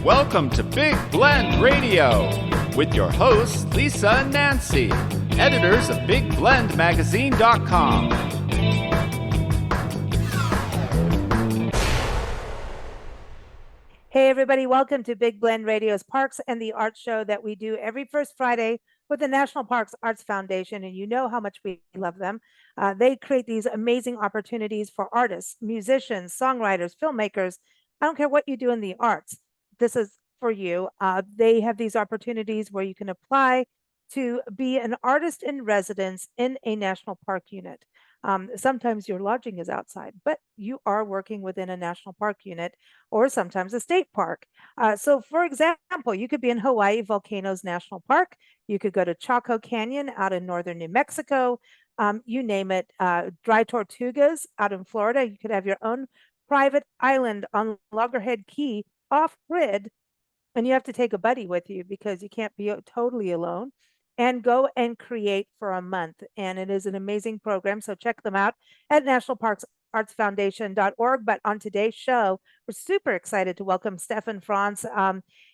Welcome to Big Blend Radio with your hosts, Lisa and Nancy, editors of BigBlendMagazine.com. Hey, everybody, welcome to Big Blend Radio's Parks and the Arts Show that we do every first Friday with the National Parks Arts Foundation, and you know how much we love them. They create these amazing opportunities for artists, musicians, songwriters, filmmakers. I don't care what you do in the arts. This is for you. They have these opportunities where you can apply to be an artist in residence in a national park unit. Sometimes your lodging is outside, but you are working within a national park unit or sometimes a state park. So, for example, you could be in Hawaii Volcanoes National Park. You could go to Chaco Canyon out in northern New Mexico. You name it. Dry Tortugas out in Florida. You could have your own private island on Loggerhead Key off grid, and you have to take a buddy with you because you can't be totally alone, and go and create for a month. And it is an amazing program. So check them out at nationalparksartsfoundation.org. But on today's show, we're super excited to welcome Steffen Franz.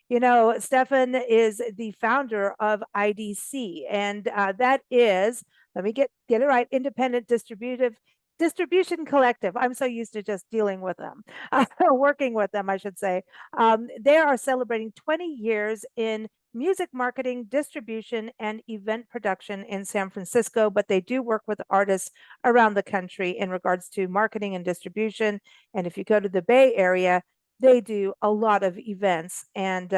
Steffen is the founder of IDC, and that is, let me get it right, Independent Distribution Collective. I'm so used to just dealing with them, working with them, I should say. They are celebrating 20 years in music marketing, distribution, and event production in San Francisco, but they do work with artists around the country in regards to marketing and distribution. And if you go to the Bay Area, they do a lot of events, and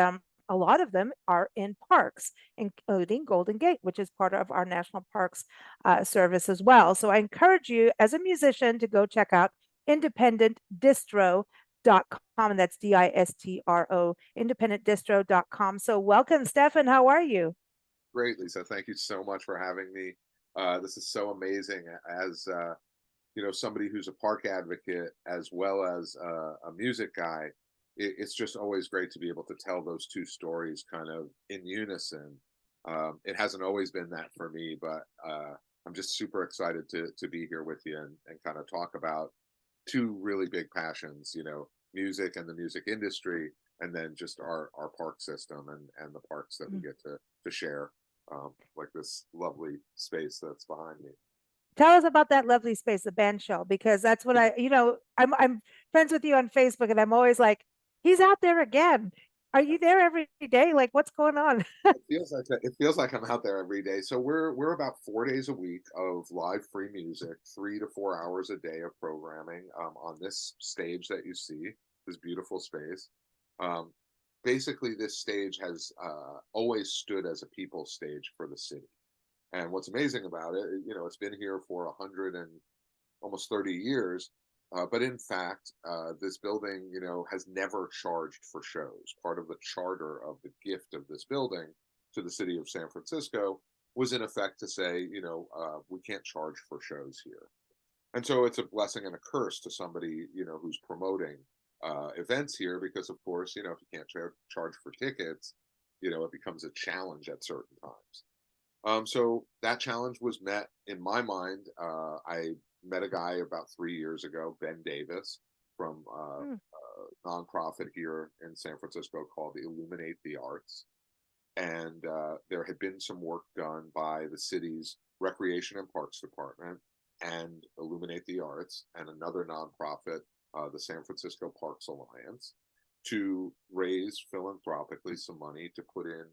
a lot of them are in parks, including Golden Gate, which is part of our National Parks service as well. So I encourage you as a musician to go check out independentdistro.com, and that's DISTRO, independentdistro.com. So welcome, Steffen. How are you? Great, Lisa. Thank you so much for having me. This is so amazing. As somebody who's a park advocate as well as a music guy, it's just always great to be able to tell those two stories kind of in unison. It hasn't always been that for me, but I'm just super excited to be here with you and kind of talk about two really big passions, music and the music industry, and then just our park system and the parks that we get to share, like this lovely space that's behind me. Tell us about that lovely space, the band shell, because that's what I'm friends with you on Facebook, and I'm always like, he's out there again. Are you there every day? Like, what's going on? It feels like I'm out there every day. So we're about 4 days a week of live free music, 3 to 4 hours a day of programming on this stage that you see, this beautiful space. Basically, this stage has always stood as a people's stage for the city. And what's amazing about it, it's been here for 100 and almost 30 years. But in fact, this building, has never charged for shows. Part of the charter of the gift of this building to the city of San Francisco was in effect to say, we can't charge for shows here. And so it's a blessing and a curse to somebody, who's promoting events here, because of course, if you can't charge for tickets, it becomes a challenge at certain times. So that challenge was met in my mind. I met a guy about 3 years ago, Ben Davis, from a nonprofit here in San Francisco called Illuminate the Arts. And there had been some work done by the city's Recreation and Parks Department and Illuminate the Arts and another nonprofit, the San Francisco Parks Alliance, to raise philanthropically some money to put in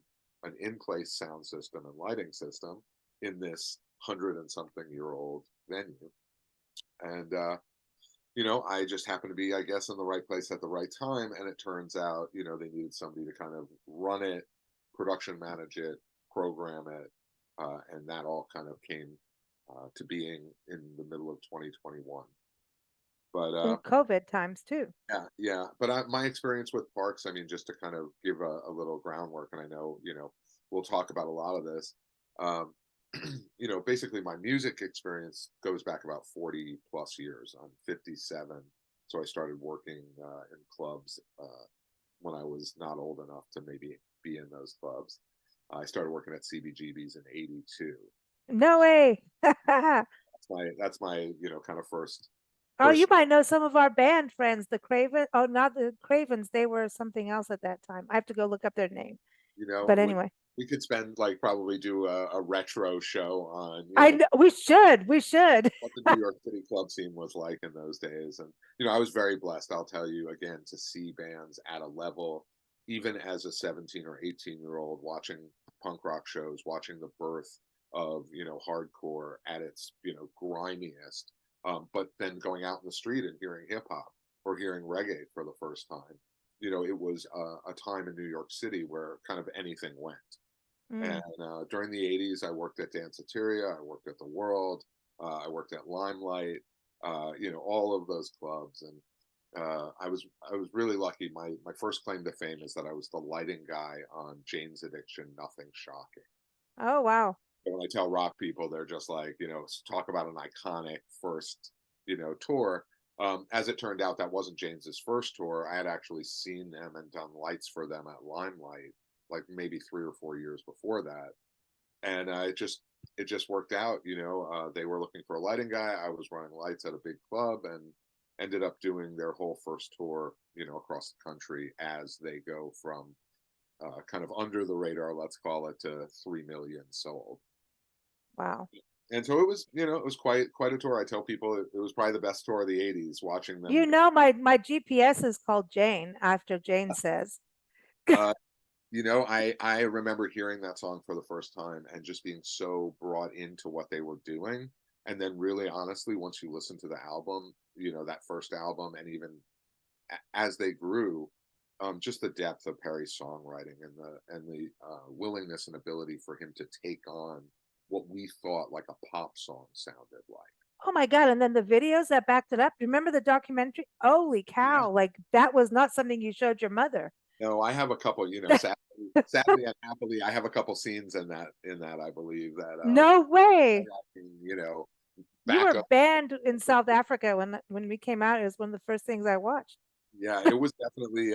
an in-place sound system and lighting system in this 100-and-something-year-old venue. And, I just happened to be, I guess, in the right place at the right time. And it turns out, they needed somebody to kind of run it, production manage it, program it. And that all kind of came to being in the middle of 2021. But COVID times too. Yeah. But my experience with parks, just to kind of give a little groundwork, and I know, we'll talk about a lot of this. Basically my music experience goes back about 40 plus years. I'm 57. So I started working in clubs when I was not old enough to maybe be in those clubs. I started working at CBGB's in 82. No way. That's my kind of first Oh, you might know some of our band friends, the Craven. Oh, not the Cravens. They were something else at that time. I have to go look up their name. You know, But anyway, we could spend like probably do a retro show on, I know we should. We should. what the New York City club scene was like in those days. And, I was very blessed, I'll tell you again, to see bands at a level, even as a 17 or 18-year-old, watching punk rock shows, watching the birth of, hardcore at its, grimiest. But then going out in the street and hearing hip hop or hearing reggae for the first time. It was a time in New York City where kind of anything went. Mm. And during the 80s, I worked at Danceteria, I worked at The World, I worked at Limelight, all of those clubs. And I was really lucky. My first claim to fame is that I was the lighting guy on Jane's Addiction, Nothing Shocking. Oh, wow. And when I tell rock people, they're just like, talk about an iconic first, tour. As it turned out, that wasn't James's first tour. I had actually seen them and done lights for them at Limelight, like maybe 3 or 4 years before that. And it just worked out. They were looking for a lighting guy. I was running lights at a big club and ended up doing their whole first tour, across the country as they go from kind of under the radar, let's call it, to 3 million sold. Wow. And so it was, it was quite a tour. I tell people it was probably the best tour of the 80s, watching them. My GPS is called Jane after Jane says. I remember hearing that song for the first time and just being so brought into what they were doing. And then really, honestly, once you listen to the album, that first album, and even as they grew, just the depth of Perry's songwriting and the willingness and ability for him to take on what we thought like a pop song sounded like. Oh my God. And then the videos that backed it up. Remember the documentary? Holy cow. Yeah. Like that was not something you showed your mother. No, I have a couple, sadly and happily, I have a couple scenes in that, I believe that. No way. You were banned in South Africa when we came out. It was one of the first things I watched. Yeah, it was definitely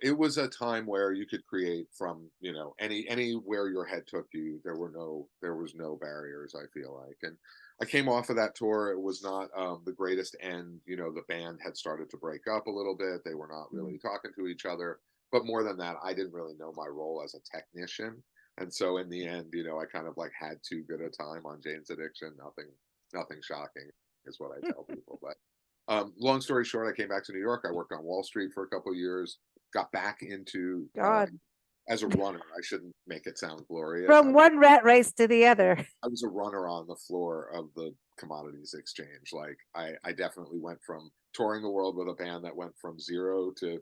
it was a time where you could create from anywhere your head took you. There was no barriers, I feel like. And I came off of that tour. It was not the greatest end. The band had started to break up a little bit. They were not really talking to each other. But more than that, I didn't really know my role as a technician. And so in the end, I kind of like had too good a time on Jane's Addiction. Nothing shocking is what I tell people. But long story short, I came back to New York. I worked on Wall Street for a couple of years, got back into as a runner. I shouldn't make it sound glorious. From one rat race to the other. I was a runner on the floor of the commodities exchange. Like I definitely went from touring the world with a band that went from 0 to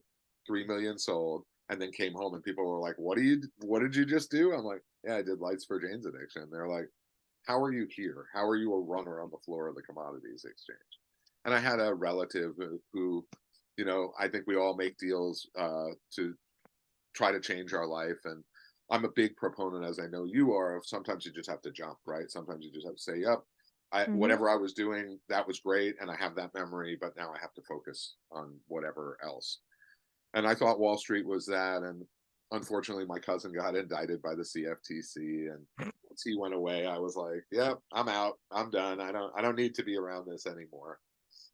3 million sold, and then came home and people were like, what did you just do? I'm like, yeah, I did lights for Jane's Addiction. They're like, how are you here? How are you a runner on the floor of the commodities exchange? And I had a relative who, I think we all make deals to try to change our life. And I'm a big proponent, as I know you are, of sometimes you just have to jump, right? Sometimes you just have to say, yep, whatever I was doing, that was great. And I have that memory, but now I have to focus on whatever else. And I thought Wall Street was that. And unfortunately, my cousin got indicted by the CFTC. And once he went away, I was like, yep, I'm out. I'm done. I don't need to be around this anymore.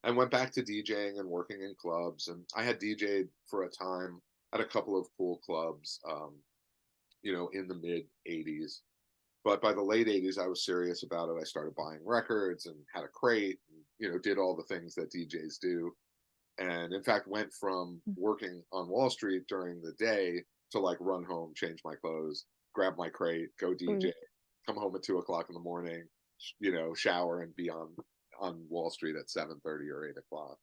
I went back to DJing and working in clubs, and I had DJed for a time at a couple of cool clubs, in the mid 80s. But by the late 80s, I was serious about it. I started buying records and had a crate, and, did all the things that DJs do. And in fact, went from working on Wall Street during the day to like run home, change my clothes, grab my crate, go DJ, come home at 2 o'clock in the morning, shower and be on Wall Street at 7:30 or 8 o'clock.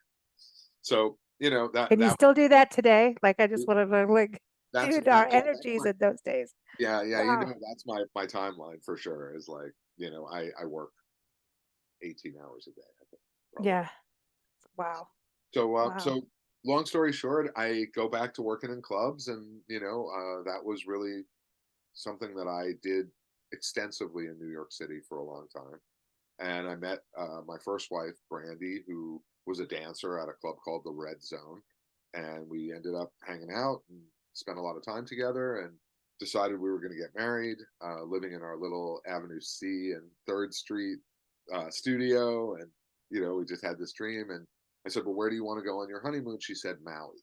So, that. Can you still do that today? Like, I just want to that's our energies in those days. Yeah. Wow. That's my timeline for sure, is like, I work 18 hours a day, I think, probably. Yeah. Wow. So long story short, I go back to working in clubs, and that was really something that I did extensively in New York City for a long time. And I met my first wife, Brandy, who was a dancer at a club called the Red Zone. And we ended up hanging out and spent a lot of time together, and decided we were going to get married, living in our little Avenue C and 3rd Street studio. And, we just had this dream. And I said, well, where do you want to go on your honeymoon? She said, Maui.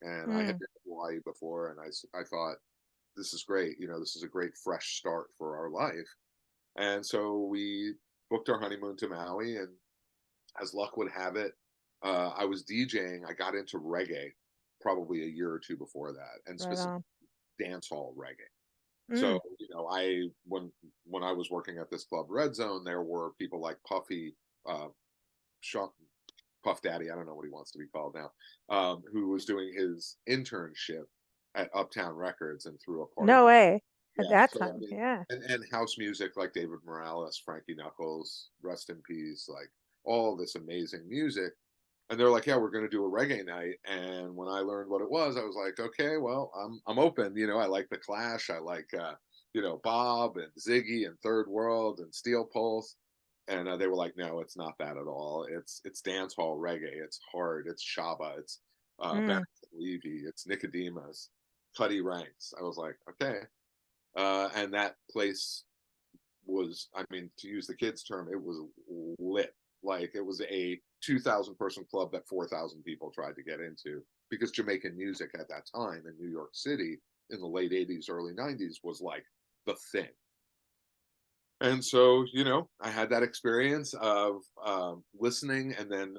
And I had been to Hawaii before, and I thought, this is great. You know, this is a great fresh start for our life. And so we booked our honeymoon to Maui, and as luck would have it, I was DJing. I got into reggae probably a year or two before that, and Right specifically on. dance hall reggae. So, Mm. you know, when I was working at this club, Red Zone, there were people like Puffy, Sean, Puff Daddy, I don't know what he wants to be called now, who was doing his internship at Uptown Records and threw a party. No way. At Yeah, that so I time, mean, yeah. and house music like David Morales, Frankie Knuckles, rest in peace, like all this amazing music. And they're like, yeah, we're going to do a reggae night. And when I learned what it was, I was like, okay, well, I'm open. You know, I like the Clash, I like you know, Bob and Ziggy and Third World and Steel Pulse. And they were like, no, it's not that at all. It's dance hall reggae. It's hard. It's Shaba. It's Mm. Benson Levy. It's Nicodemus, Cuddy Ranks. I was like, okay. And that place was, I mean, to use the kids' term, it was lit. Like it was a 2,000 person club that 4,000 people tried to get into, because Jamaican music at that time in New York City in the late 80s, early 90s was like the thing. And so, you know, I had that experience of listening and then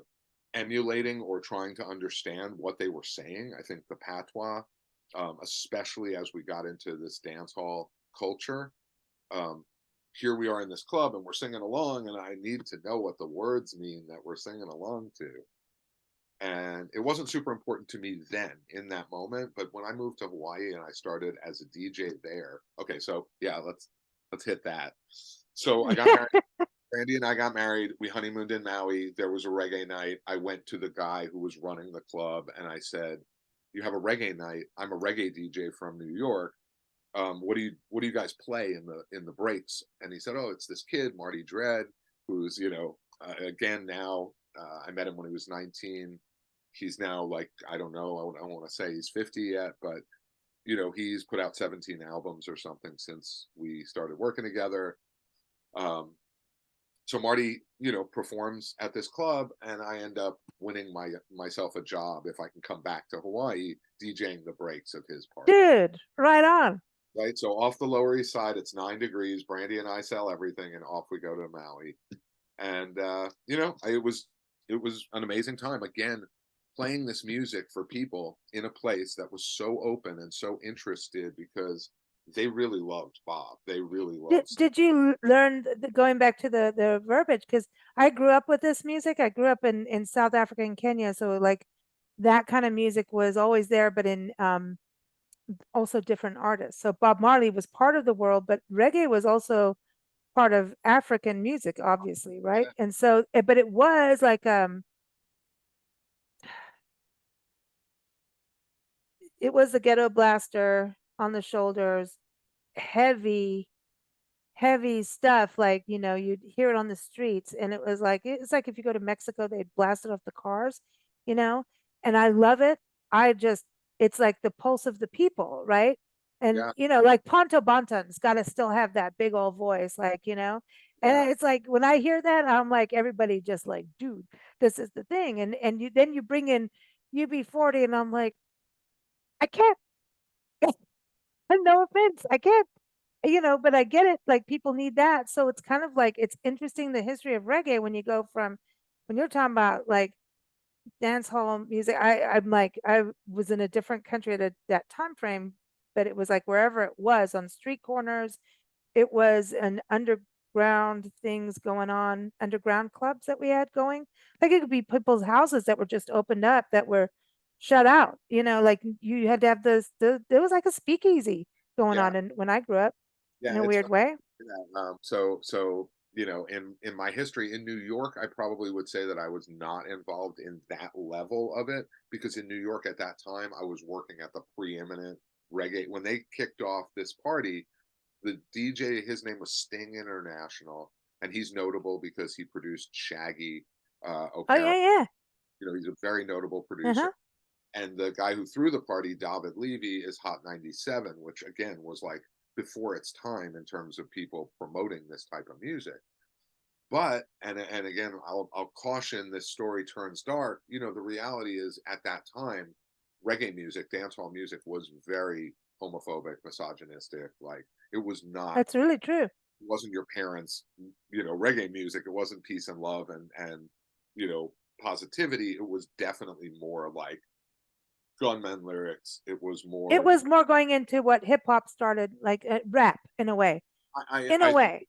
emulating or trying to understand what they were saying. I think the patois, especially as we got into this dance hall culture, um, here we are in this club and we're singing along, and I need to know what the words mean that we're singing along to. And it wasn't super important to me then in that moment, but when I moved to Hawaii and I started as a DJ there, okay, so yeah, let's hit that. So I got married. Randy and I got married. We honeymooned in Maui. There was a reggae night. I went to the guy who was running the club and I said, "You have a reggae night. I'm a reggae DJ from New York. What do you guys play in the breaks?" And he said, "Oh, it's this kid Marty Dredd, who's, you know, again now. I met him when he was 19. He's now like, I don't know. I don't want to say he's 50 yet, but you know, he's put out 17 albums or something since we started working together." Um, so Marty, you know, performs at this club, and I end up winning myself a job if I can come back to Hawaii DJing the breaks of his party. Dude, right on. Right. So off the Lower East Side, it's 9 degrees. Brandy and I sell everything, and off we go to Maui. And you know, it was an amazing time. Again, playing this music for people in a place that was so open and so interested, because they really loved Bob. They really loved. Did you learn going back to the verbiage? Because I grew up with this music. I grew up in South Africa and Kenya, so like that kind of music was always there, but in also different artists. So Bob Marley was part of the world, but reggae was also part of African music, obviously, right? And so, but it was like it was the ghetto blaster on the shoulders, heavy heavy stuff, like, you know, you'd hear it on the streets, and it was like, it's like if you go to Mexico, they'd blast it off the cars, you know. And I love it. I just, it's like the pulse of the people, right? And Yeah, you know, like Ponto Banton's got to still have that big old voice, like, you know. yeah, And it's like when I hear that, I'm like, everybody just like, dude, this is the thing. And you then you bring in UB40, and I'm like, I can't. No offense, I can't, you know, but I get it. Like people need that. So it's kind of like, it's interesting the history of reggae when you go from, when you're talking about like dance hall music. I'm like, I was in a different country at that time frame, but it was like wherever it was on street corners, it was an underground things going on, underground clubs that we had going. Like it could be people's houses that were just opened up that were shut out, you know, like you had to have there was like a speakeasy going yeah, on. And when I grew up, in yeah. a It's weird funny way. that. So you know, in my history in New York, I probably would say that I was not involved in that level of it, because in New York at that time I was working at the preeminent reggae. When they kicked off this party, the DJ, his name was Sting International, and he's notable because he produced Shaggy, Oh O'Carroll. yeah, You know, he's a very notable yeah. producer. And the guy who threw the party, David Levy, is Hot 97, which again was like before its time in terms of people promoting this type of music. But and again, I'll caution, this story turns dark. You know, the reality is at that time, reggae music, dancehall music was very homophobic, misogynistic. Like, it was not, That's really true. it wasn't your parents, you know, reggae music. It wasn't peace and love and you know, positivity. It was definitely more like gunmen lyrics. It was It more, was more going into what hip hop started, like rap in a way. In a I way.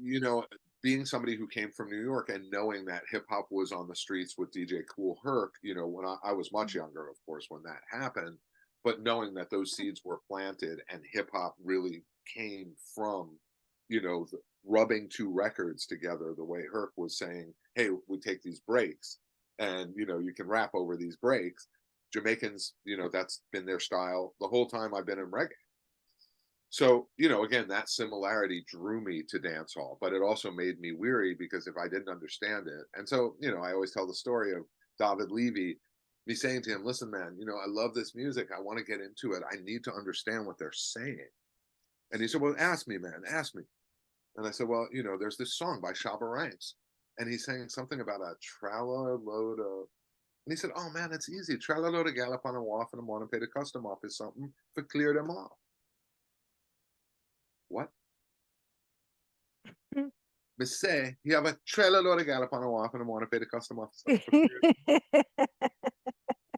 you know, being somebody who came from New York and knowing that hip hop was on the streets with DJ Kool Herc, you know, when I was much younger, of course, when that happened, but knowing that those seeds were planted and hip hop really came from, you know, rubbing two records together, the way Herc was saying, hey, we take these breaks and, you know, you can rap over these breaks. Jamaicans, you know, that's been their style the whole time I've been in reggae. So, you know, again, that similarity drew me to dance hall, but it also made me weary because if I didn't understand it. And so, you know, I always tell the story of David Levy, me saying to him, listen, man, you know, I love this music. I want to get into it. I need to understand what they're saying. And he said, well, ask me, man, ask me. And I said, well, you know, there's this song by Shabba Ranks. And he's saying something about a tralla load of, and he said, oh man, it's easy. Tralla load of gallop on a wharf in the morning, pay the custom office something for clear them off. What? Miss say you have a trailer load of gallop on a wharf and I want to pay the customer.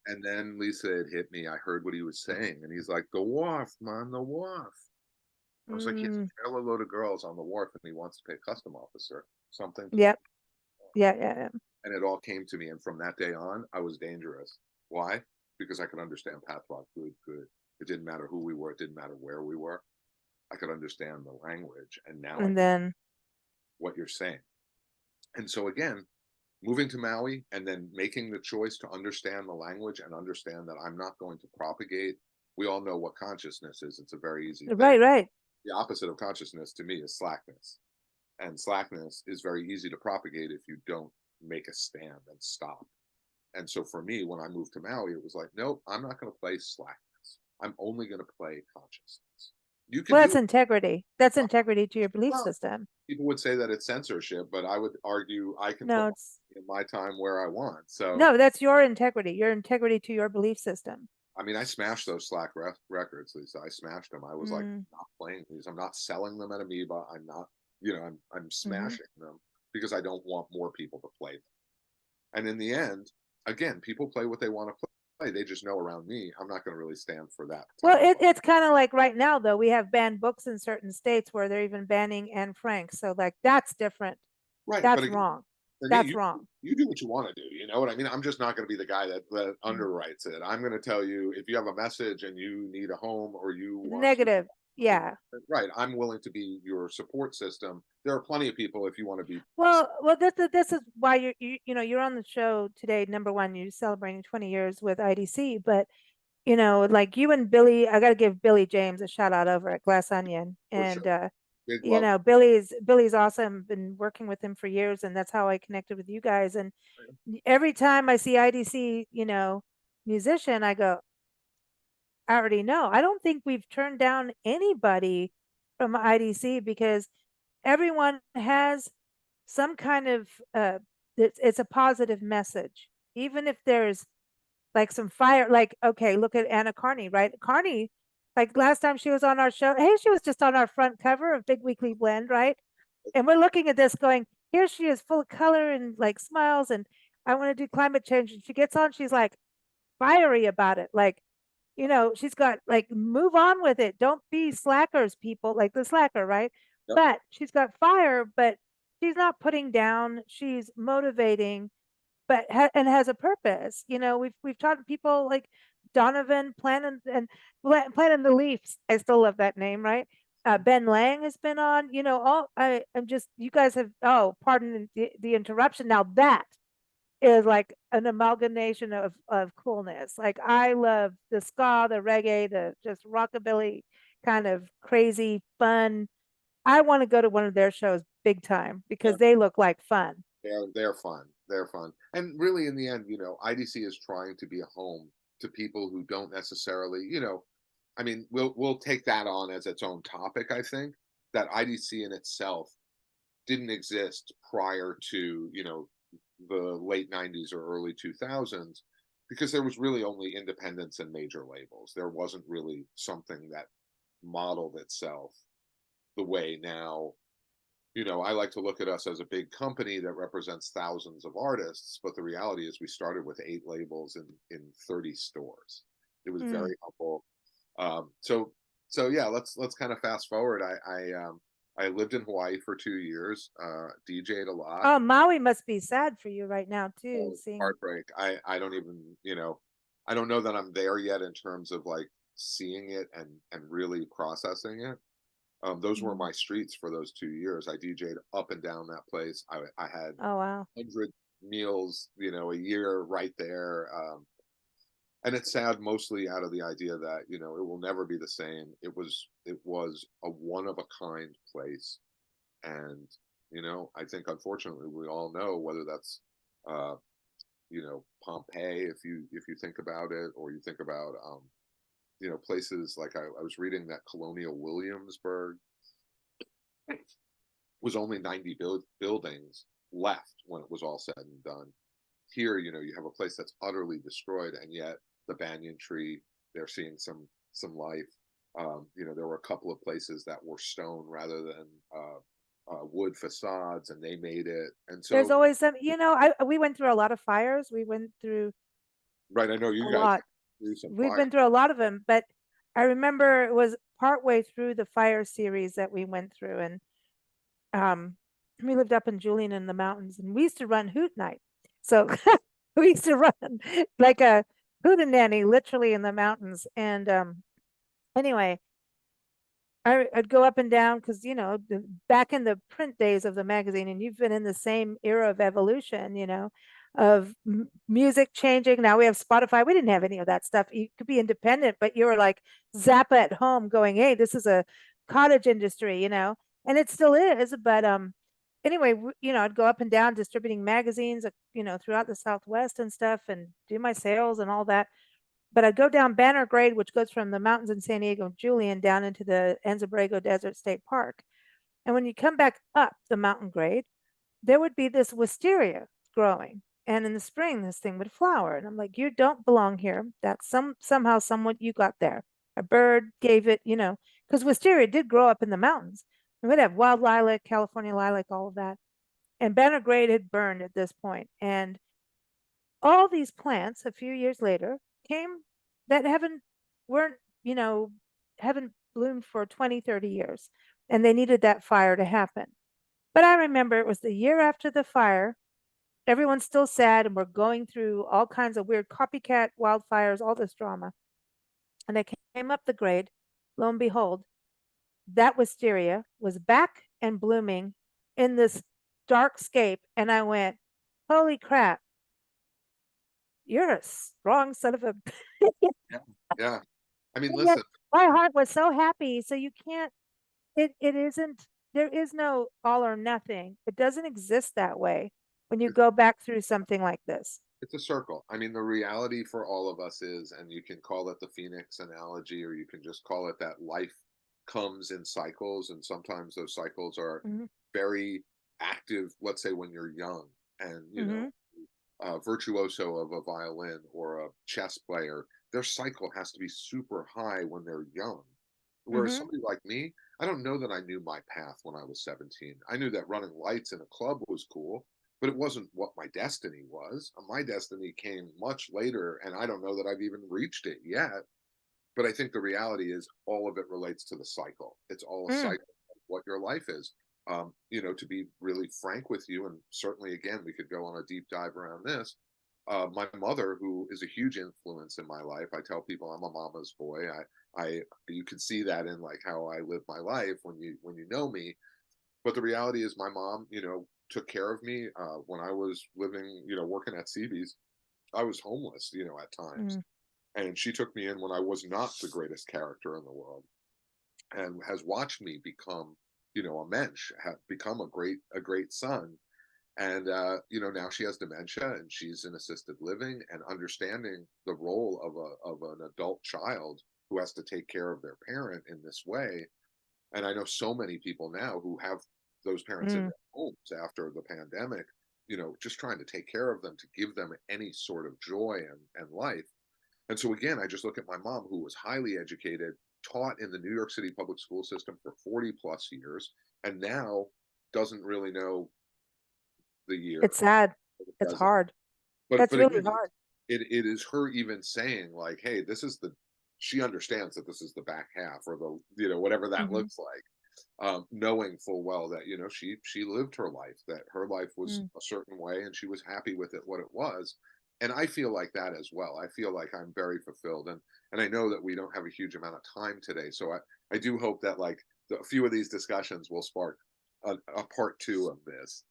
And then Lisa, it hit me. I heard what he was saying, and he's like, "The wharf, man, the wharf." I was like, "He's a trailer load of girls on the wharf, and he wants to pay custom officer something." Yep. Yeah. And it all came to me, and from that day on, I was dangerous. Why? Because I could understand patois. Good. It didn't matter who we were. It didn't matter where we were. I could understand the language, and now I know what you're saying. And so again, moving to Maui and then making the choice to understand the language and understand that I'm not going to propagate. We all know what consciousness is. It's a very easy thing. Right. The opposite of consciousness to me is slackness. And slackness is very easy to propagate if you don't make a stand and stop. And so for me, when I moved to Maui, it was like, nope, I'm not going to play slackness. I'm only going to play consciousness. You can that's integrity. That's integrity to your belief system. People would say that it's censorship, but I would argue I can put in my time where I want. So no, that's your integrity to your belief system. I mean, I smashed those Slack records, Lisa. I smashed them. I was like, not playing these. I'm not selling them at Amoeba. I'm not, you know, I'm smashing them because I don't want more people to play them. And in the end, again, people play what they want to play. They just know around me, I'm not going to really stand for that. Well, it's kind of like right now, though, we have banned books in certain states where they're even banning Anne Frank. So like, that's different. Right. That's wrong. That's wrong. You do what you want to do. You know what I mean? I'm just not going to be the guy that underwrites it. I'm going to tell you if you have a message and you need a home or you want negative. Yeah. Right. I'm willing to be your support system. There are plenty of people if you want to be. Well, this is why you're on the show today. Number one, you're celebrating 20 years with IDC, but you know, like you and Billy, I got to give Billy James a shout out over at Glass Onion. And, you know, Billy's awesome. Been working with him for years, and that's how I connected with you guys. And every time I see IDC, you know, musician, I go, I already know. I don't think we've turned down anybody from IDC because everyone has some kind of, it's a positive message. Even if there's like some fire, like, okay, look at Anna Carney, right? Carney, like last time she was on our show, hey, she was just on our front cover of Big Weekly Blend, right? And we're looking at this going, here she is full of color and like smiles and I want to do climate change. And she gets on, she's like fiery about it. Like, you know, she's got like, move on with it. Don't be slackers, people, like the slacker, right? Yep. But she's got fire, but she's not putting down, she's motivating, but has a purpose. You know, we've taught people like Donovan planting the leaves. I still love that name, right? Ben Lang has been on. You know, I'm just, you guys have. Oh, pardon the interruption. Now that is like an amalgamation of coolness. Like I love the ska, the reggae, the just rockabilly kind of crazy fun. I want to go to one of their shows big time because they look like fun. They're fun. They're fun. And really, in the end, you know, IDC is trying to be a home to people who don't necessarily, you know, I mean, we'll take that on as its own topic. I think that IDC in itself didn't exist prior to, the late 90s or early 2000s, because there was really only independents and major labels. There wasn't really something that modeled itself the way now. I like to look at us as a big company that represents thousands of artists, but the reality is we started with 8 labels in 30 stores. It was Mm. very humble. So yeah, let's kind of fast forward. I lived in Hawaii for 2 years, DJ'd a lot. Oh, Maui must be sad for you right now too, Oh, seeing. heartbreak. I don't even, I don't know that I'm there yet in terms of like seeing it and really processing it. Those were Mhm. my streets for those 2 years. I DJ'd up and down that place. I had Oh, wow. 100 meals, a year right there. And it's sad mostly out of the idea that, it will never be the same. It was a one of a kind place. And, I think unfortunately we all know whether that's uh, Pompeii, if you think about it, or you think about places like I was reading that Colonial Williamsburg was only 90 buildings left when it was all said and done. Here, you have a place that's utterly destroyed, and yet the banyan tree, they're seeing some life. There were a couple of places that were stone rather than wood facades, and they made it. And There's so, always some, we went through a lot of fires. We went through right, I know a you guys lot. through some We've fire. been through a lot of them, but I remember it was partway through the fire series that we went through, and um, we lived up in Julian in the mountains, and we used to run hoot night. So we used to run like a hootenanny, literally in the mountains. And anyway, I'd go up and down because back in the print days of the magazine, and you've been in the same era of evolution, of music changing. Now we have Spotify. We didn't have any of that stuff. You could be independent, but you were like Zappa at home, going, "Hey, this is a cottage industry," and it still is. But anyway, I'd go up and down distributing magazines, throughout the Southwest and stuff, and do my sales and all that. But I'd go down Banner Grade, which goes from the mountains in San Diego, Julian, down into the Enzabrego Desert State Park. And when you come back up the mountain grade, there would be this wisteria growing. And in the spring, this thing would flower. And I'm like, you don't belong here. That's somehow someone you got there. A bird gave it, because wisteria did grow up in the mountains. And we'd have wild lilac, California lilac, all of that. And Banner Grade had burned at this point. And all these plants a few years later came that weren't, haven't bloomed for 20, 30 years. And they needed that fire to happen. But I remember it was the year after the fire. Everyone's still sad, and we're going through all kinds of weird copycat wildfires, all this drama. And I came up the grade. Lo and behold, that wisteria was back and blooming in this dark scape. And I went, holy crap, you're a strong son of a. Yeah, yeah. I mean, And yet listen, my heart was so happy. So you can't, it isn't, there is no all or nothing. It doesn't exist that way when you go back through something like this. it's a circle. I mean, the reality for all of us is, and you can call it the Phoenix analogy, or you can just call it that life comes in cycles, and sometimes those cycles are Mm-hmm. very active. Let's say when you're young, and Mm-hmm. a virtuoso of a violin or a chess player, their cycle has to be super high when they're young. Whereas Mm-hmm. somebody like me, I don't know that I knew my path when I was 17. I knew that running lights in a club was cool, but it wasn't what my destiny was. My destiny came much later, and I don't know that I've even reached it yet. But I think the reality is all of it relates to the cycle. It's all a Mm. cycle of what your life is. To be really frank with you, and certainly again, we could go on a deep dive around this. My mother, who is a huge influence in my life, I tell people I'm a mama's boy. You can see that in like how I live my life when you know me. But the reality is, my mom, took care of me when I was living, working at CB's. I was homeless, at times, Mm. and she took me in when I was not the greatest character in the world, and has watched me become, a mensch, have become a great son. And now she has dementia, and she's in assisted living, and understanding the role of an adult child who has to take care of their parent in this way. And I know so many people now who have those parents in their homes after the pandemic, just trying to take care of them, to give them any sort of joy and life. And so again, I just look at my mom, who was highly educated, taught in the New York City public school system for 40 plus years, and now doesn't really know the year. It's sad. or the It's present. hard. But That's really again, hard. it is her even saying like, hey, she understands that this is the back half, or whatever that Mhm. looks like, knowing full well that she lived her life, that her life was Mm. a certain way, and she was happy with it what it was. And I feel like that as well. I feel like I'm very fulfilled, and I know that we don't have a huge amount of time today, so I do hope that like a few of these discussions will spark a part two of this.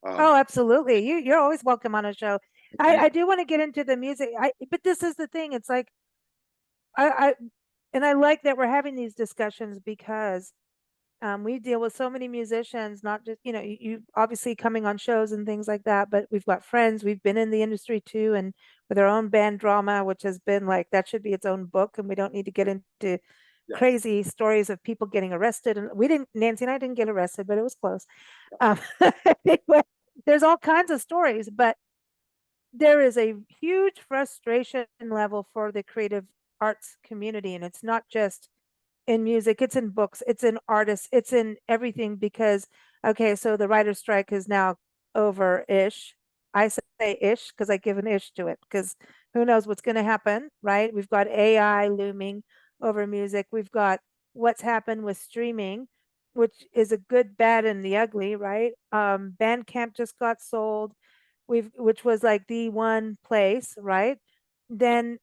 Oh, um absolutely. You're always welcome on a show. I do want to get into the music. But this is the thing. It's like I and I like that we're having these discussions because we deal with so many musicians, not just, you obviously coming on shows and things like that, but we've got friends, we've been in the industry too, and with our own band drama, which has been like, that should be its own book, and we don't need to get into yes. crazy stories of people getting arrested. And we didn't, Nancy and I didn't get arrested, but it was close. Um, anyway, there's all kinds of stories, but there is a huge frustration level for the creative arts community. And it's not just in music, it's in books, it's in artists, it's in everything because, okay, so the writer's strike is now over-ish. I say ish because I give an ish to it because who knows what's going to happen, right? We've got AI looming over music. We've got what's happened with streaming, which is a good, bad, and the ugly, right? Bandcamp just got sold, which was like the one place, right? Then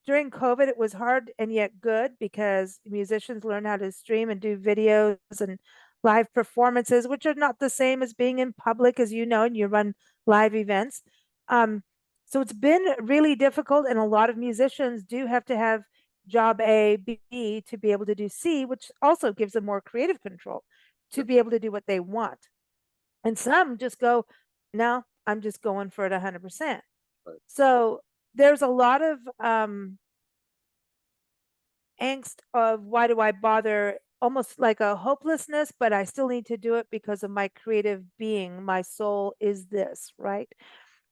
during COVID, it was hard and yet good because musicians learn how to stream and do videos and live performances, which are not the same as being in public, as you know, and you run live events. So it's been really difficult, and a lot of musicians do have to have job A, B to be able to do C, which also gives them more creative control to be able to do what they want. And some just go, no, I'm just going for it 100%. Right. So there's a lot of angst of why do I bother, almost like a hopelessness, but I still need to do it because of my creative being. My soul is this, right?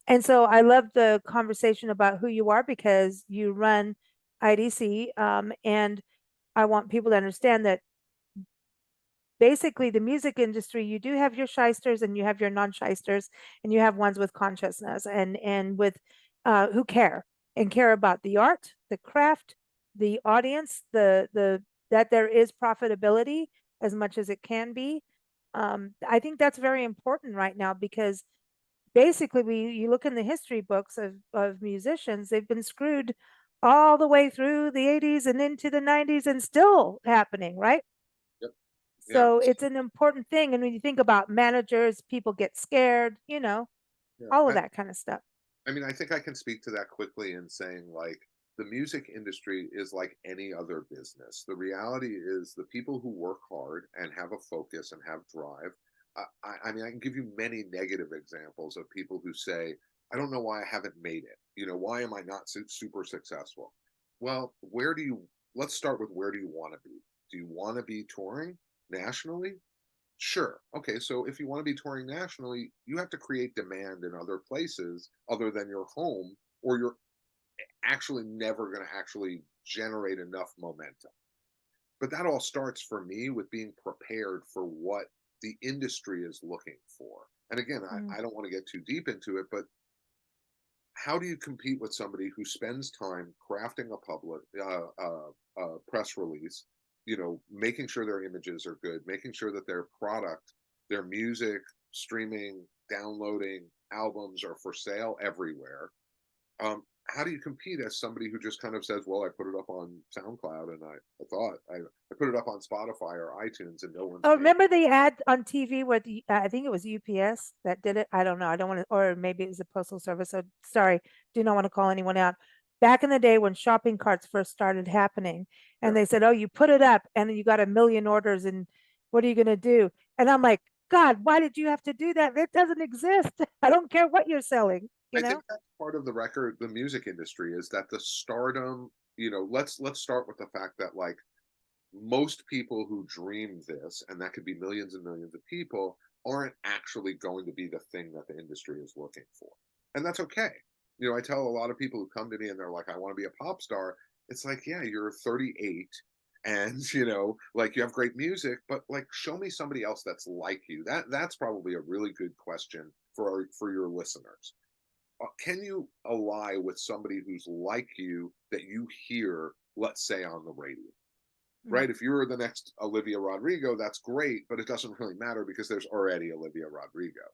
And so I love the conversation about who you are because you run IDC, and I want people to understand that basically the music industry, you do have your shysters and you have your non-shysters, and you have ones with consciousness and with who care and care about the art, the craft, the audience, the that there is profitability as much as it can be. I think that's very important right now because basically you look in the history books of musicians, they've been screwed all the way through the 80s and into the 90s and still happening, right? Yep. Yeah. So it's an important thing. And when you think about managers, people get scared, Yeah. all of that kind of stuff. I mean, I think I can speak to that quickly in saying like the music industry is like any other business. The reality is the people who work hard and have a focus and have drive. I mean, I can give you many negative examples of people who say, I don't know why I haven't made it. Why am I not super successful? Well, let's start with where do you want to be? Do you want to be touring nationally? Sure. Okay, so if you want to be touring nationally, you have to create demand in other places other than your home, or you're actually never going to actually generate enough momentum. But that all starts for me with being prepared for what the industry is looking for. And again, I don't want to get too deep into it, but how do you compete with somebody who spends time crafting a public press release, making sure their images are good, making sure that their product, their music, streaming, downloading, albums are for sale everywhere? How do you compete as somebody who just kind of says, well, I put it up on SoundCloud and I put it up on Spotify or iTunes and no one's Oh, paying. remember the ad on TV where I think it was UPS that did it. I don't know. I don't want to, or maybe it was the Postal Service. So sorry, do not want to call anyone out. Back in the day when shopping carts first started happening, and Yeah. they said, "Oh, you put it up, and you got 1 million orders, and what are you going to do?" And I'm like, God, why did you have to do that? It doesn't exist. I don't care what you're selling. I think that's part of the music industry is that the stardom, let's start with the fact that like most people who dream this, and that could be millions and millions of people, aren't actually going to be the thing that the industry is looking for. And that's okay. You know, I tell a lot of people who come to me and they're like, I want to be a pop star. It's like, yeah, you're 38 and you know, like you have great music, but like show me somebody else that's like you. That's probably a really good question for your listeners. Can you ally with somebody who's like you that you hear, let's say, on the radio? Right? If you're the next Olivia Rodrigo, that's great, but it doesn't really matter because there's already Olivia Rodrigo.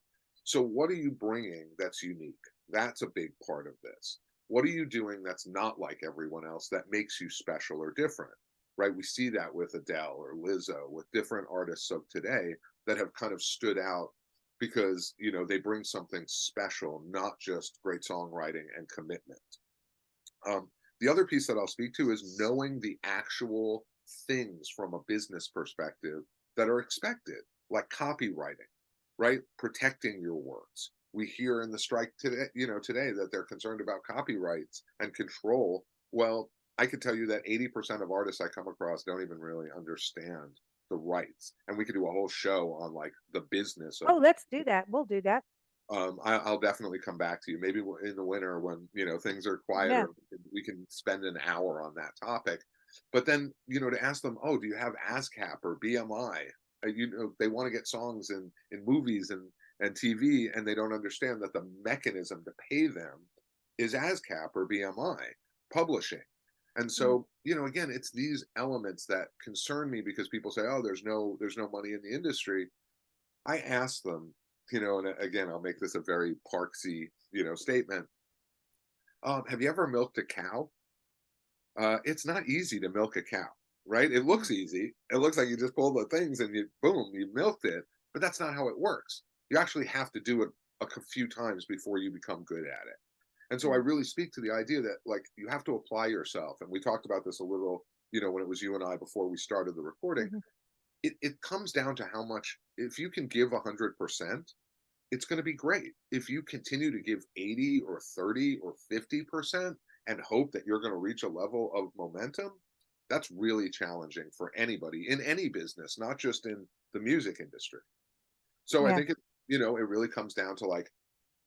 So what are you bringing that's unique? That's a big part of this. What are you doing that's not like everyone else that makes you special or different? Right? We see that with Adele or Lizzo, with different artists of today that have kind of stood out because, you know, they bring something special, not just great songwriting and commitment. The other piece that I'll speak to is knowing the actual things from a business perspective that are expected, like copywriting, right? Protecting your works. We hear in the strike today, you know, today that they're concerned about copyrights and control. Well, I could tell you that 80% of artists I come across don't even really understand the rights. And we could do a whole show on like the business of. Oh, let's do that. We'll do that. I'll definitely come back to you. Maybe in the winter when, you know, things are Yeah. quieter, we can spend an hour on that topic. But then, you know, to ask them, oh, do you have ASCAP or BMI? You know, they want to get songs in movies and TV, and they don't understand that the mechanism to pay them is ASCAP or BMI publishing. And so, you know, again, it's these elements that concern me because people say, oh, there's no money in the industry. I ask them, you know, and again, I'll make this a very Parksy, you know, statement. Have you ever milked a cow? It's not easy to milk a cow, right? It looks easy. It looks like you just pull the things and you, boom, you milked it. But that's not how it works. You actually have to do it a few times before you become good at it. And so I really speak to the idea that like you have to apply yourself. And we talked about this a little, you know, when it was you and I before we started the recording. It comes down to how much, if you can give 100%, it's going to be great. If you continue to give 80 or 30 or 50% and hope that you're going to reach a level of momentum, that's really challenging for anybody in any business, not just in the music industry. So I think it, you know, it really comes down to like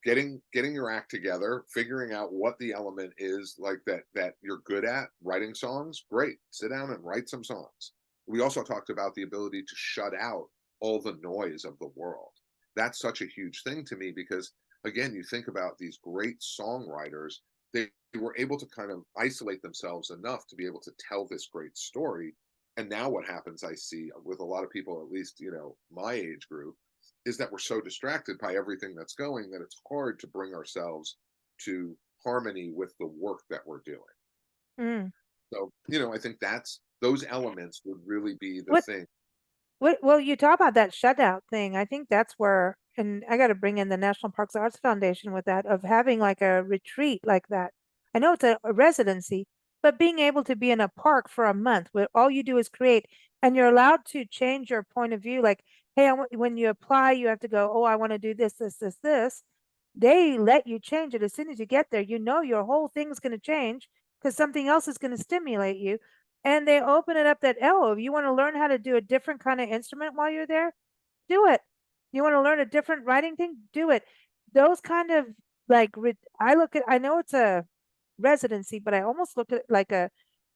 getting your act together, figuring out what the element is like that you're good at. Writing songs, great. Sit down and write some songs. We also talked about the ability to shut out all the noise of the world. That's such a huge thing to me because, again, you think about these great songwriters, they were able to kind of isolate themselves enough to be able to tell this great story. And now what happens, I see with a lot of people, at least, you know, my age group, is that we're so distracted by everything that's going that it's hard to bring ourselves to harmony with the work that we're doing. So, you know, I think those elements would really be the thing. Well, you talk about that shutout thing. I think that's where, and I got to bring in the National Parks Arts Foundation with that, of having like a retreat like that. I know it's a residency, but being able to be in a park for a month where all you do is create and you're allowed to change your point of view. Like, hey, when you apply, you have to go, oh, I want to do this, this, this, this. They let you change it as soon as you get there. You know your whole thing's going to change because something else is going to stimulate you. And they open it up that, oh, if you want to learn how to do a different kind of instrument while you're there, do it. You want to learn a different writing thing, do it. Those kind of like, I know it's a residency, but I almost look at it like a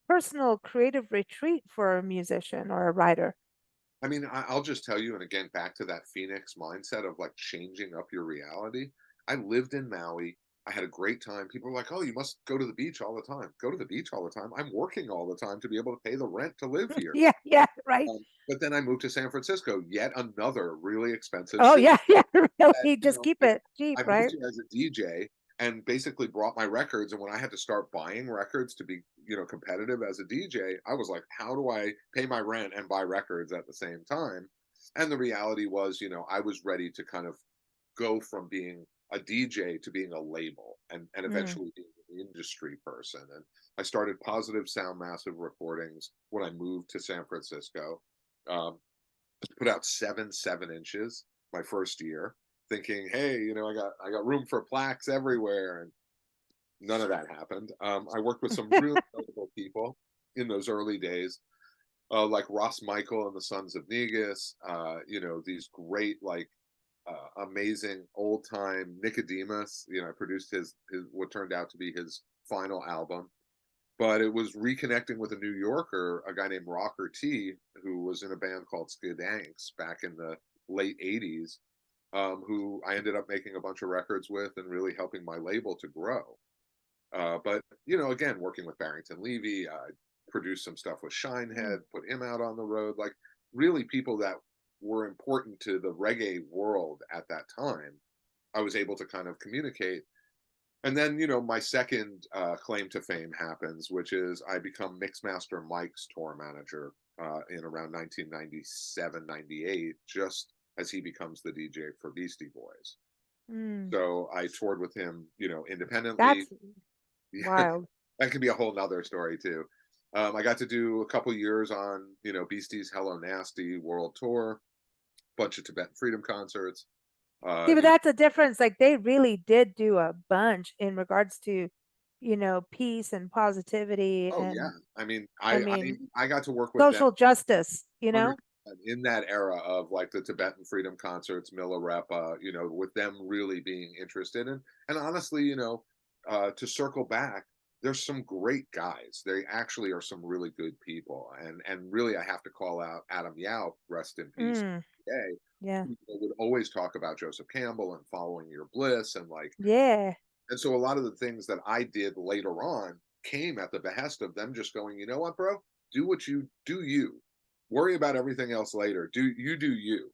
personal creative retreat for a musician or a writer. I mean, I'll just tell you, and again, back to that Phoenix mindset of like changing up your reality. I lived in Maui. I had a great time. People were like, oh, you must go to the beach all the time. Go to the beach all the time. I'm working all the time to be able to pay the rent to live here. Yeah, right. But then I moved to San Francisco, yet another really expensive city. Yeah, really. Just keep it cheap, I right? moved here as a DJ and basically brought my records. And when I had to start buying records to be, you know, competitive as a DJ, I was like, how do I pay my rent and buy records at the same time? And the reality was, you know, I was ready to kind of go from being a DJ to being a label and eventually being an industry person. And I started Positive Sound Massive Recordings when I moved to San Francisco. Put out 7.7" my first year, thinking, hey, you know, I got room for plaques everywhere, and none of that happened. I worked with some really notable people in those early days, like Ross Michael and the Sons of Negus. You know, these great like amazing old time Nicodemus. You know, I produced his what turned out to be his final album. But it was reconnecting with a New Yorker, a guy named Rocker T, who was in a band called Skidanks back in the late '80s, who I ended up making a bunch of records with and really helping my label to grow. But you know, again, working with Barrington Levy, produced some stuff with Shinehead, put him out on the road, like really people that were important to the reggae world at that time. I was able to kind of communicate. And then, you know, my second claim to fame happens, which is I become Mixmaster Mike's tour manager in around 1997, 98, just as he becomes the DJ for Beastie Boys. So I toured with him, you know, independently. That's Yeah, wild. that could be a whole nother story too. I got to do a couple years on, you know, Beastie's Hello Nasty World Tour, bunch of Tibetan Freedom concerts. See, but You know, that's a difference. Like they really did do a bunch in regards to, peace and positivity oh yeah, and I mean, I I mean, I got to work with them social justice, 100% in that era of like the Tibetan Freedom concerts, Milarepa, you know, with them really being interested in. And honestly, you know, to circle back, there's some great guys. They actually are some really good people. And really, I have to call out Adam Yauch, rest in peace. Mm, Today, yeah. who would always talk about Joseph Campbell and following your bliss and like, Yeah. and so a lot of the things that I did later on came at the behest of them just going, you know what, bro, do what you do, you worry about everything else later. Do you.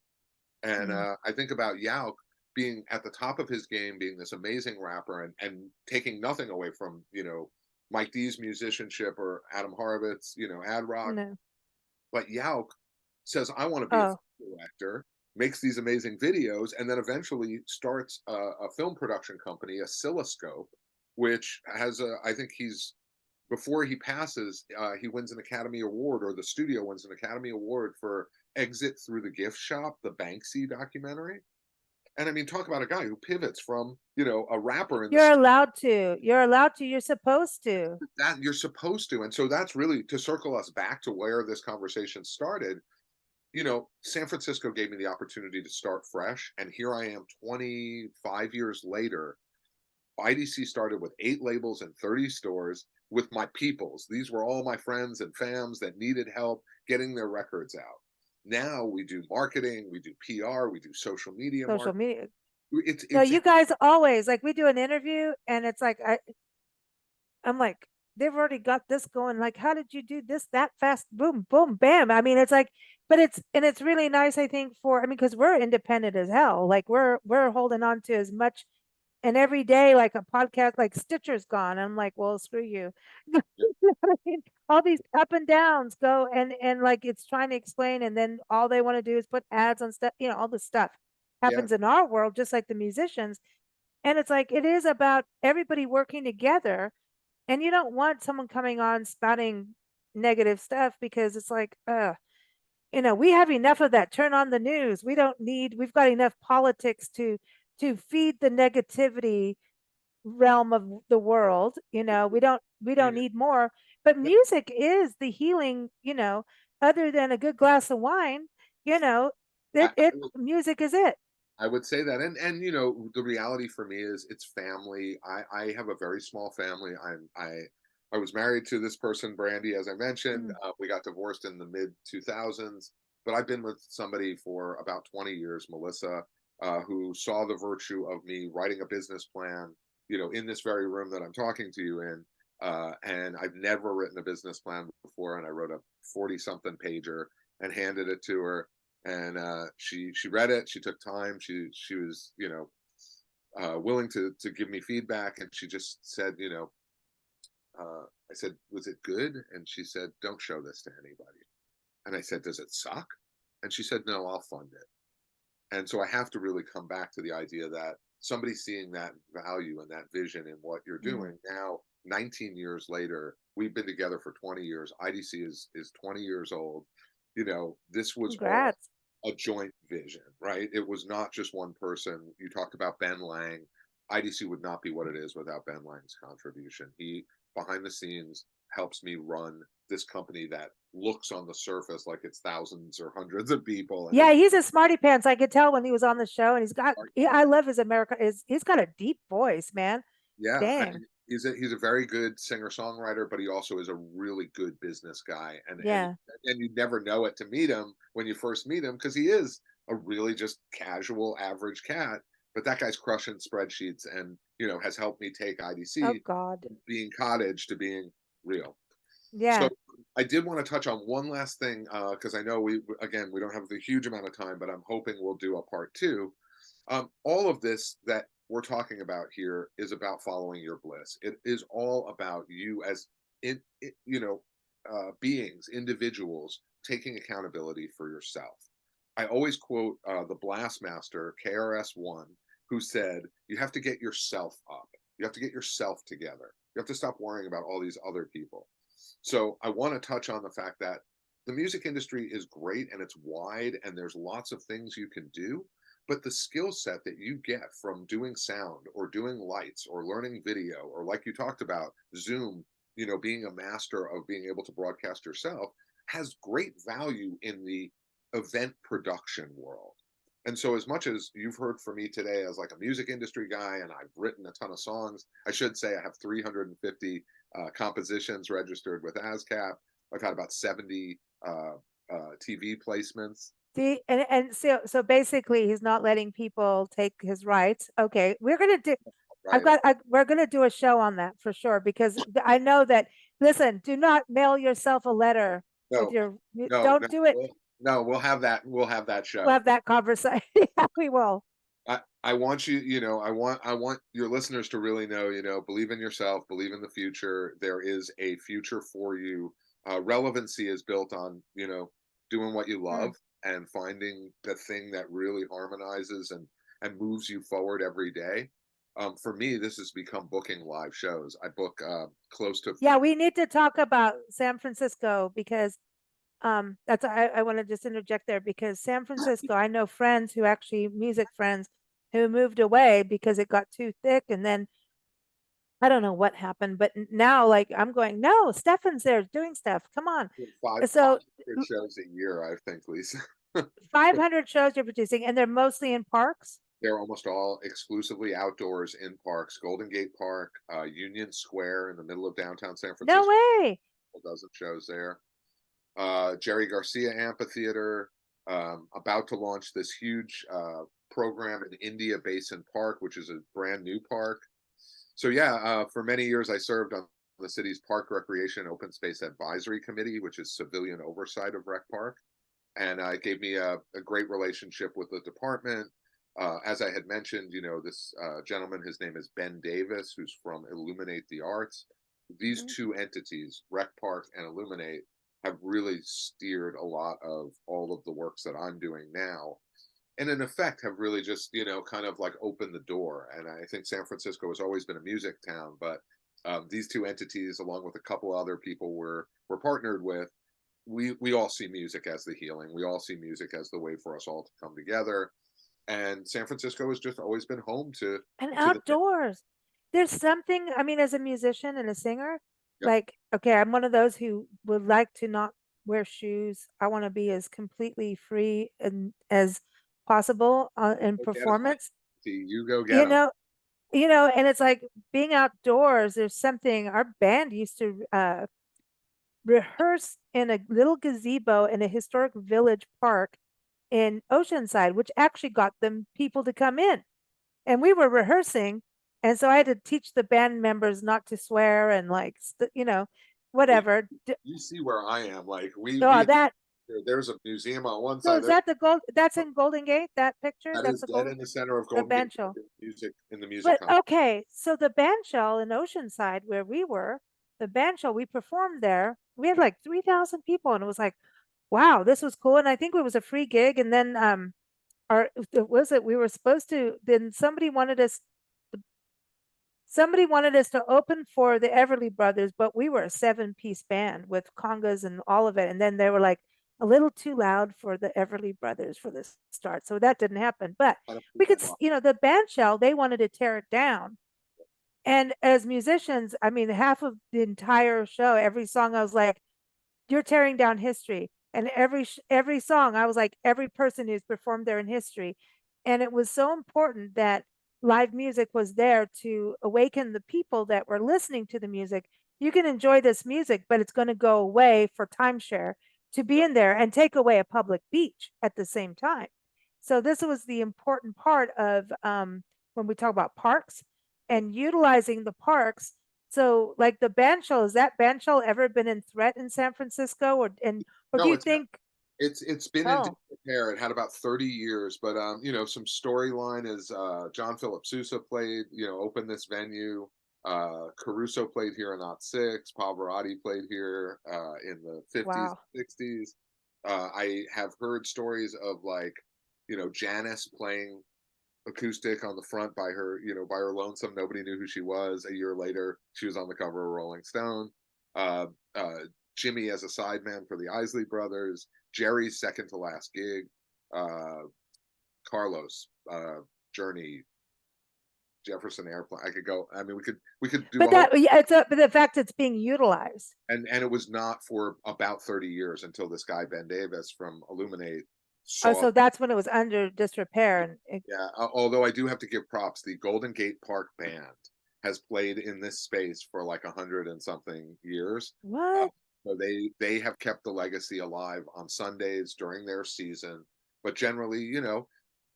And Mm, I think about Yauk being at the top of his game, being this amazing rapper and taking nothing away from, you know, Mike D's musicianship or Adam Horowitz, you know, Ad Rock. no. But Yauk says, I want to be a Oh, film director, makes these amazing videos, and then eventually starts a film production company, Oscilloscope, which has I think he's, before he passes, he wins an Academy Award, or the studio wins an Academy Award for Exit Through the Gift Shop, the Banksy documentary. And I mean, talk about a guy who pivots from, you know, a rapper in the you're allowed to. You're allowed to. You're supposed to. that you're supposed to. And so that's really to circle us back to where this conversation started. You know, San Francisco gave me the opportunity to start fresh. And here I am 25 years later. IDC started with 8 labels and 30 stores with my peoples. These were all my friends and fams that needed help getting their records out. Now we do marketing, we do PR, we do social media Social marketing. media. It's No, it's you guys always like we do an interview and it's like I'm like, they've already got this going. Like, how did you do this that fast? Boom, boom, bam. I mean, it's like, but it's really nice, I think, because we're independent as hell. Like we're holding on to as much and every day, like a podcast, like Stitcher's gone. I'm like, well, screw you. You know what I mean? All these up and downs go and like it's trying to explain, and then all they want to do is put ads on stuff, all this stuff yeah, happens in our world, just like the musicians. And it's like it is about everybody working together and you don't want someone coming on spouting negative stuff because it's like, we have enough of that. Turn on the news. We've got enough politics to feed the negativity realm of the world. We don't yeah. need more. But music is the healing, other than a good glass of wine, you know, I, it music is it. I would say that, and you know, the reality for me is it's family. I have a very small family. I was married to this person, Brandy, as I mentioned. Mm, We got divorced in the mid 2000s, but I've been with somebody for about 20 years, Melissa, who saw the virtue of me writing a business plan, you know, in this very room that I'm talking to you in. And I've never written a business plan before, and I wrote a 40 something pager and handed it to her, and she read it. She took time. She was, you know, willing to give me feedback, and she just said, you know, I said, was it good? And she said, don't show this to anybody. And I said, does it suck? And she said, no, I'll fund it. And so I have to really come back to the idea that somebody seeing that value and that vision in what you're mm. doing now, 19 years later, we've been together for 20 years. IDC is 20 years old. You know, this was all Congrats. a joint vision, right? It was not just one person. You talked about Ben Lang. IDC would not be what it is without Ben Lang's contribution. He, behind the scenes, helps me run this company that looks on the surface like it's thousands or hundreds of people. And Yeah, he's a smarty pants. I could tell when he was on the show, and I love his he's got a deep voice, man. yeah, I Dang. mean, he's a very good singer songwriter, but he also is a really good business guy. Yeah. And you never know it to meet him when you first meet him, because he is a really just casual average cat. But that guy's crushing spreadsheets, and has helped me take Oh IDC God. from being cottage to being real. So Yeah. I did want to touch on one last thing, because I know we don't have a huge amount of time, but I'm hoping we'll do a part two. All of this that we're talking about here is about following your bliss. It is all about you as beings, individuals, taking accountability for yourself. I always quote the Blast Master, KRS-One, who said, "You have to get yourself up. You have to get yourself together. You have to stop worrying about all these other people." So I want to touch on the fact that the music industry is great and it's wide and there's lots of things you can do, but the skill set that you get from doing sound or doing lights or learning video, or like you talked about, Zoom, being a master of being able to broadcast yourself, has great value in the event production world. And so, as much as you've heard from me today as like a music industry guy, and I've written a ton of songs, I should say I have 350 compositions registered with ASCAP. I've had about 70 TV placements. See, and so basically, he's not letting people take his rights. Okay, we're gonna do. Right? We're gonna do a show on that for sure, because I know that. Listen, do not mail yourself a letter with No, your. no, Don't no, do it. no. We'll have that. We'll have that We'll show. have that conversation. Yeah, we will. I want you, I want your listeners to really know, believe in yourself, believe in the future. There is a future for you. Relevancy is built on, doing what you love and finding the thing that really harmonizes and moves you forward every day. For me, this has become booking live shows. I book close to. Yeah, we need to talk about San Francisco, because that's I want to just interject there, because San Francisco, I know friends who actually music friends who moved away because it got too thick, and then I don't know what happened, but now like I'm going, no, Steffen's there doing stuff. Come on. So 500 shows a year, I think, Lisa. 500 shows you're producing, and they're mostly in parks. They're almost all exclusively outdoors in parks. Golden Gate Park, Union Square in the middle of downtown San Francisco. No way. A dozen shows there. Jerry Garcia Amphitheater, about to launch this huge program in India Basin Park, which is a brand new park. So yeah, for many years I served on the city's Park Recreation Open Space Advisory Committee, which is civilian oversight of Rec Park. And it gave me a great relationship with the department. As I had mentioned, this gentleman, his name is Ben Davis, who's from Illuminate the Arts. These two entities, Rec Park and Illuminate, have really steered a lot of all of the works that I'm doing now. And in effect have really just, kind of like opened the door. And I think San Francisco has always been a music town, but these two entities, along with a couple other people we're partnered with, we all see music as the healing. We all see music as the way for us all to come together. And San Francisco has just always been home to outdoors. There's something, I mean, as a musician and a singer, Yep. like, okay, I'm one of those who would like to not wear shoes. I want to be as completely free and as possible in performance. See, you go get them. And it's like being outdoors. There's something, our band used to rehearse in a little gazebo in a historic village park in Oceanside, which actually got them people to come in. And we were rehearsing, and so I had to teach the band members not to swear and like whatever. You see where I am, like there's a museum on one So side. is that the gold? That's in Golden Gate. That picture. That's dead in the center of Golden Gate. Music in the music. But okay, so the band shell in Oceanside, where we were, the band shell we performed there. We had like 3,000 people, and it was like, wow, this was cool. And I think it was a free gig. And then we were supposed to. Then somebody wanted us to open for the Everly Brothers, but we were a 7-piece band with congas and all of it. And then they were like a little too loud for the Everly Brothers for the start. So that didn't happen. But we could, the band shell, they wanted to tear it down. And as musicians, I mean, half of the entire show, every song, I was like, you're tearing down history. And every song, I was like, every person who's performed there in history. And it was so important that live music was there to awaken the people that were listening to the music. You can enjoy this music, but it's going to go away for timeshare to be in there and take away a public beach at the same time. So this was the important part of when we talk about parks and utilizing the parks. So, like the band shell, has that band shell ever been in threat in San Francisco, or do No, you think? it's been in Oh, disrepair. It had about 30 years, but some storyline is John Philip Sousa played, opened this venue. Caruso played here in '06. Pavarotti played here in the '50s, wow. '60s. I have heard stories of like, Janice playing acoustic on the front by her, by her lonesome. Nobody knew who she was. A year later, she was on the cover of Rolling Stone. Uh, uh, Jimmy as a sideman for the Isley Brothers. Jerry's second to last gig. Uh, Carlos, Journey, Jefferson Airplane. I could go. I mean, we could do But a whole. that, yeah, but the fact it's being utilized. And it was not for about 30 years until this guy Ben Davis from Illuminate Oh, saw. so that's when it was under disrepair, and Yeah, although I do have to give props, the Golden Gate Park Band has played in this space for like 100 and something years. Uh, what? so they have kept the legacy alive on Sundays during their season. But generally,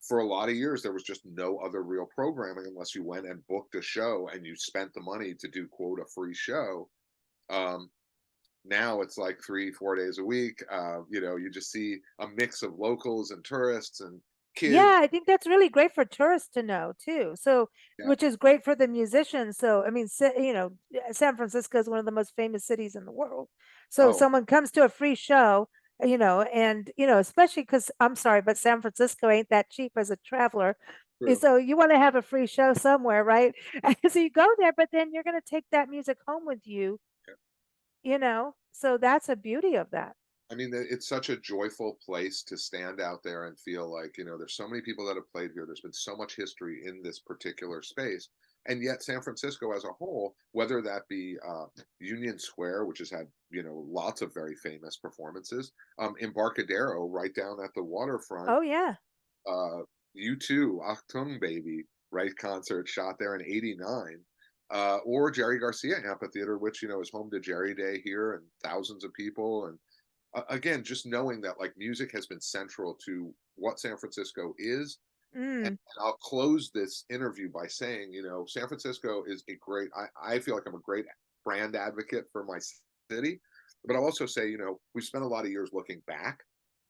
for a lot of years there was just no other real programming unless you went and booked a show and you spent the money to do quote a free show. Um, Now it's like 3 4 days a week. You just see a mix of locals and tourists and kids. Yeah, I think that's really great for tourists to know too. So, Yeah. which is great for the musicians. So, I mean, San Francisco is one of the most famous cities in the world. So, if Oh, someone comes to a free show, and especially because I'm sorry, but San Francisco ain't that cheap as a traveler. And true. so you want to have a free show somewhere, right? So you go there, but then you're going to take that music home with you, So that's a beauty of that. I mean, it's such a joyful place to stand out there and feel like, there's so many people that have played here. There's been so much history in this particular space. And yet, San Francisco as a whole, whether that be Union Square, which has had, lots of very famous performances, Embarcadero, right down at the waterfront, Oh yeah. U2, Achtung Baby, right, concert shot there in '89. Or Jerry Garcia Amphitheater, which, is home to Jerry Day here and thousands of people. And again, just knowing that like music has been central to what San Francisco is. And Mm. I'll close this interview by saying, San Francisco is a great, I feel like I'm a great brand advocate for my city, but I'll also say, we've spent a lot of years looking back.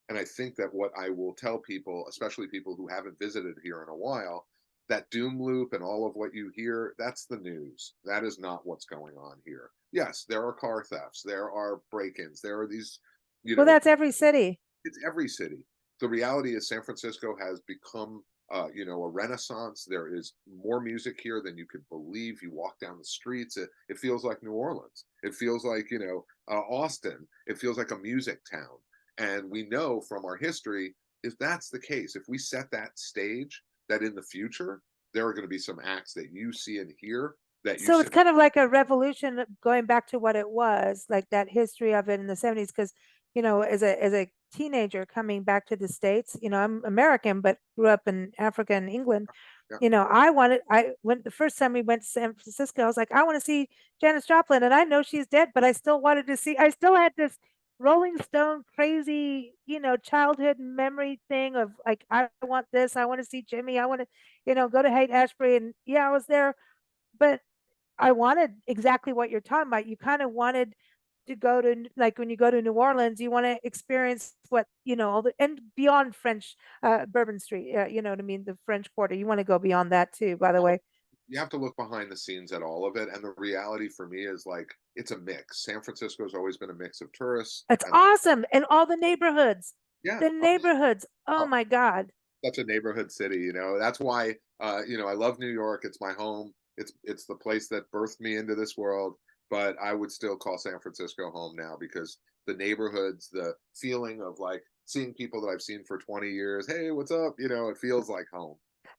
And I think that what I will tell people, especially people who haven't visited here in a while, that doom loop and all of what you hear, that's the news. That is not what's going on here. Yes, there are car thefts, there are break-ins, there are these, you Well, know, that's every city. it's every city. The reality is San Francisco has become a renaissance. There is more music here than you could believe. You walk down the streets, it feels like New Orleans. It feels like, Austin. It feels like a music town. And we know from our history, if that's the case, if we set that stage, that in the future, there are going to be some acts that you see and hear that you So it's simply, kind of like a revolution going back to what it was, like that history of it in the 70s. Because, as a teenager coming back to the States, I'm American, but grew up in Africa and England. yeah, I went the first time we went to San Francisco, I was like, I want to see Janis Joplin. And I know she's dead, but I still wanted to see, I still had this Rolling Stone crazy, childhood memory thing of like, I want this, I want to see Jimmy, I want to, go to Haight Ashbury. And yeah, I was there, but I wanted exactly what you're talking about. You kind of wanted to go to, like, when you go to New Orleans, you want to experience what, all the, and beyond French, Bourbon Street, you know what I mean? The French Quarter. You want to go beyond that too, by the way. you have to look behind the scenes at all of it. And the reality for me is like it's a mix. San Francisco has always been a mix of tourists It's and awesome. And all the neighborhoods, yeah, the neighborhoods. Oh oh, my God. such a neighborhood city. That's why I love New York. It's my home. It's the place that birthed me into this world. But I would still call San Francisco home now because the neighborhoods, the feeling of like seeing people that I've seen for 20 years. Hey, what's up? It feels like home.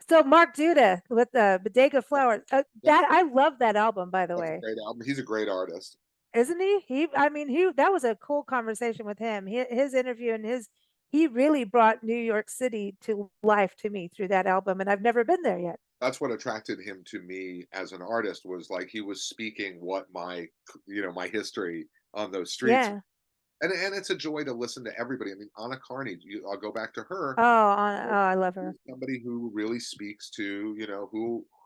So Mark Duda with the Bodega Flowers. Yep, That I love that album, by the that's a way. great album. He's a great artist. Isn't he? I mean, that was a cool conversation with him. His interview and he really brought New York City to life to me through that album, and I've never been there yet. That's what attracted him to me as an artist, was like he was speaking what my, my history on those streets. Yeah. And it's a joy to listen to everybody. I mean, Anna Carney, I'll go back to her. Oh, I love her. Somebody who really speaks to,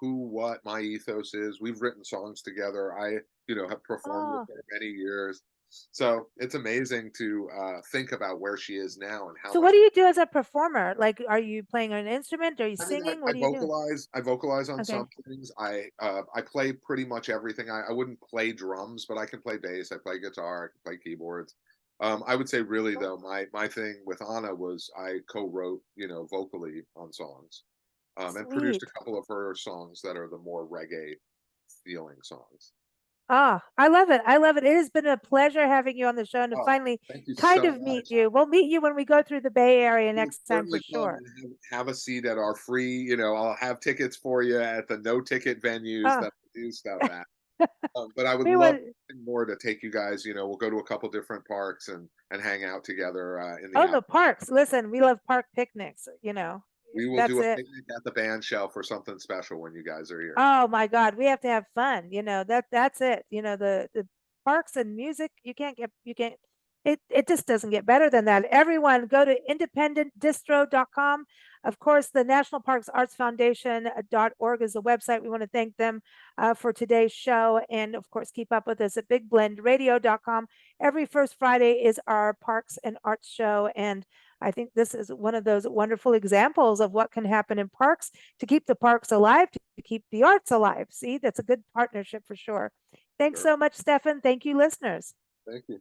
what my ethos is. We've written songs together. I, have performed Oh. with her many years. So it's amazing to think about where she is now and how So much. what do you do as a performer? Like, are you playing an instrument? Are you I mean, singing? I What do you do? I vocalize on Okay. some things. I play pretty much everything. I wouldn't play drums, but I can play bass. I play guitar. I can play keyboards. I would say really though, my thing with Anna was I co-wrote, vocally on songs, and produced a Sweet. couple of her songs that are the more reggae feeling songs. Ah, I love it. I love it. It has been a pleasure having you on the show and to Oh, finally thank you kind so of meet much. you. We'll meet you when we go through the Bay Area You'll next time for certainly come sure. and have a seat at our free, I'll have tickets for you at the no ticket venues Ah. that we do stuff at. But I would We love would. nothing more to take you guys. We'll go to a couple different parks and hang out together in the Oh, out. the parks. Listen, we love park picnics, We will That's do a it. picnic at the band shelf or something special when you guys are here. Oh my God, we have to have fun. That's it. The parks and music, you can't it just doesn't get better than that. Everyone go to independentdistro.com. Of course, the National Parks Arts Foundation.org is the website. We want to thank them for today's show. And of course, keep up with us at bigblendradio.com. Every first Friday is our Parks and Arts show. And I think this is one of those wonderful examples of what can happen in parks to keep the parks alive, to keep the arts alive. See, that's a good partnership for sure. Thanks Sure. so much, Steffen. Thank you, listeners. Thank you.